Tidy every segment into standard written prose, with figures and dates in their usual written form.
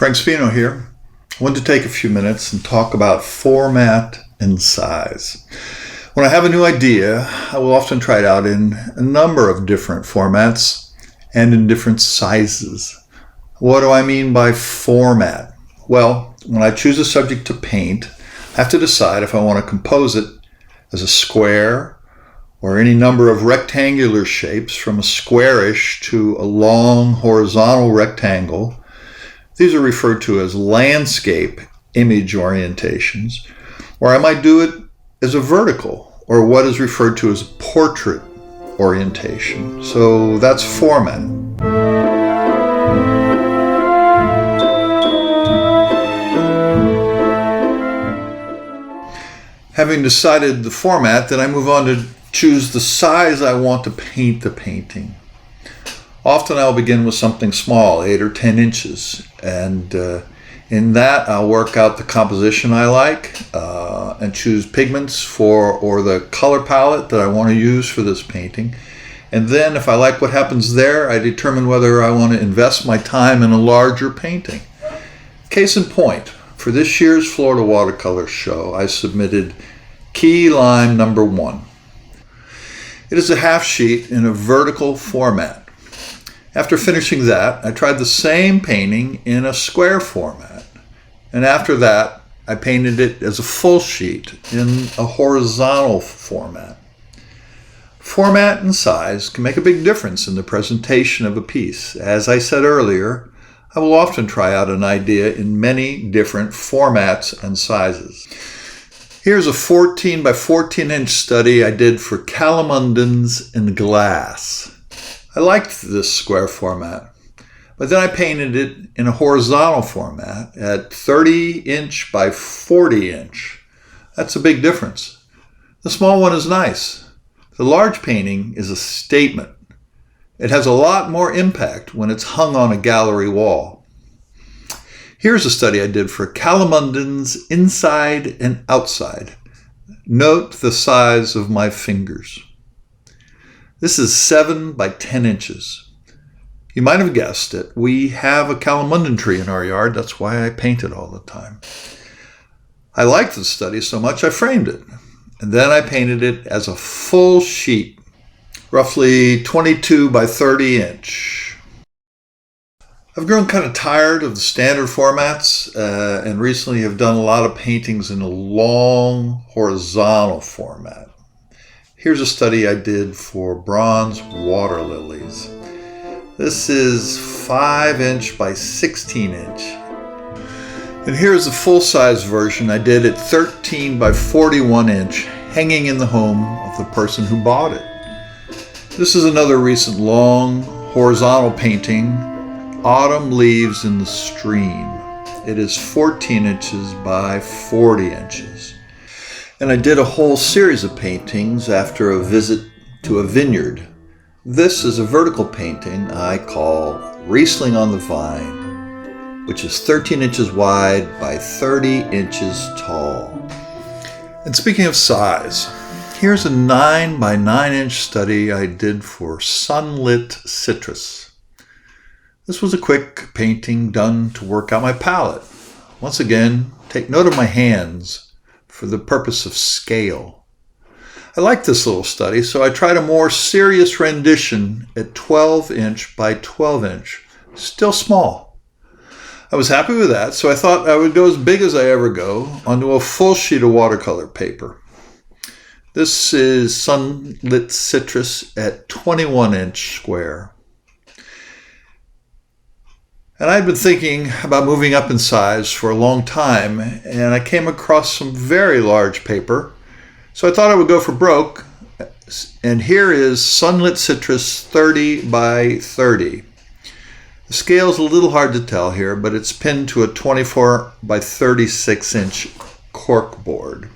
Frank Spino here. I wanted to take a few minutes and talk about format and size. When I have a new idea, I will often try it out in a number of different formats and in different sizes. What do I mean by format? Well, when I choose a subject to paint, I have to decide if I want to compose it as a square or any number of rectangular shapes from a squarish to a long horizontal rectangle. These are referred to as landscape image orientations, or I might do it as a vertical, or what is referred to as a portrait orientation. So that's format. Having decided the format, then I move on to choose the size I want to paint the painting. Often I'll begin with something small, 8 or 10 inches, and in that I'll work out the composition I like and choose pigments or the color palette that I want to use for this painting. And then if I like what happens there, I determine whether I want to invest my time in a larger painting. Case in point, for this year's Florida Watercolor Show, I submitted Key Lime number 1. It is a half sheet in a vertical format. After finishing that, I tried the same painting in a square format. And after that, I painted it as a full sheet in a horizontal format. Format and size can make a big difference in the presentation of a piece. As I said earlier, I will often try out an idea in many different formats and sizes. Here's a 14 by 14 inch study I did for calamundins in glass. I liked this square format, but then I painted it in a horizontal format at 30 inch by 40 inch. That's a big difference. The small one is nice. The large painting is a statement. It has a lot more impact when it's hung on a gallery wall. Here's a study I did for calamundins inside and outside. Note the size of my fingers. This is 7 by 10 inches. You might have guessed it. We have a calamundin tree in our yard. That's why I paint it all the time. I liked the study so much I framed it. And then I painted it as a full sheet, roughly 22 by 30 inch. I've grown kind of tired of the standard formats and recently have done a lot of paintings in a long horizontal format. Here's a study I did for bronze water lilies. This is 5 inch by 16 inch. And here's the full-size version I did at 13 by 41 inch, hanging in the home of the person who bought it. This is another recent long horizontal painting, Autumn Leaves in the Stream. It is 14 inches by 40 inches. And I did a whole series of paintings after a visit to a vineyard. This is a vertical painting I call Riesling on the Vine, which is 13 inches wide by 30 inches tall. And speaking of size, here's a 9 by 9 inch study I did for Sunlit Citrus. This was a quick painting done to work out my palette. Once again, take note of my hands for the purpose of scale. I like this little study, so I tried a more serious rendition at 12 inch by 12 inch, still small. I was happy with that, so I thought I would go as big as I ever go onto a full sheet of watercolor paper. This is Sunlit Citrus at 21 inch square. And I'd been thinking about moving up in size for a long time, and I came across some very large paper, so I thought I would go for broke. And here is Sunlit Citrus 30 by 30. The scale's a little hard to tell here, but it's pinned to a 24 by 36 inch cork board.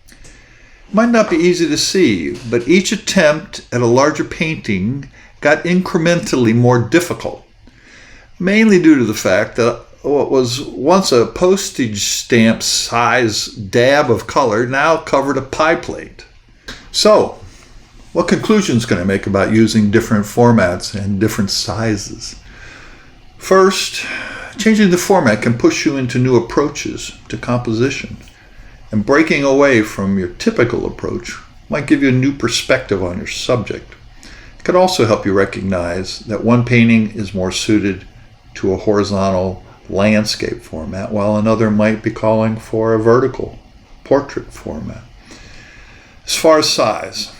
It might not be easy to see, but each attempt at a larger painting got incrementally more difficult, mainly due to the fact that what was once a postage stamp size dab of color now covered a pie plate. So, what conclusions can I make about using different formats and different sizes? First, Changing the format can push you into new approaches to composition, and breaking away from your typical approach might give you a new perspective on your subject. It could also help you recognize that one painting is more suited to a horizontal landscape format, while another might be calling for a vertical portrait format. As far as size,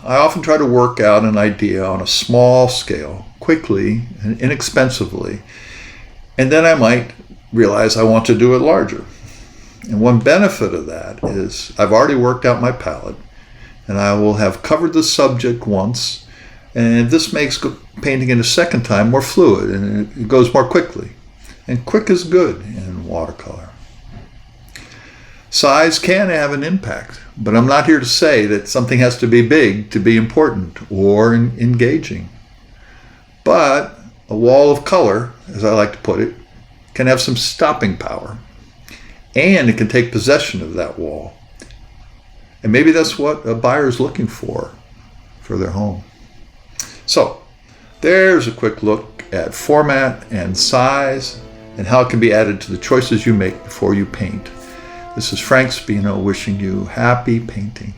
I often try to work out an idea on a small scale, quickly and inexpensively, and then I might realize I want to do it larger. And one benefit of that is I've already worked out my palette, and I will have covered the subject once, and this makes painting it a second time more fluid, and it goes more quickly. And quick is good in watercolor. Size can have an impact, but I'm not here to say that something has to be big to be important or engaging. But a wall of color, as I like to put it, can have some stopping power, and it can take possession of that wall. And maybe that's what a buyer is looking for their home. So there's a quick look at format and size and how it can be added to the choices you make before you paint. This is Frank Spino wishing you happy painting.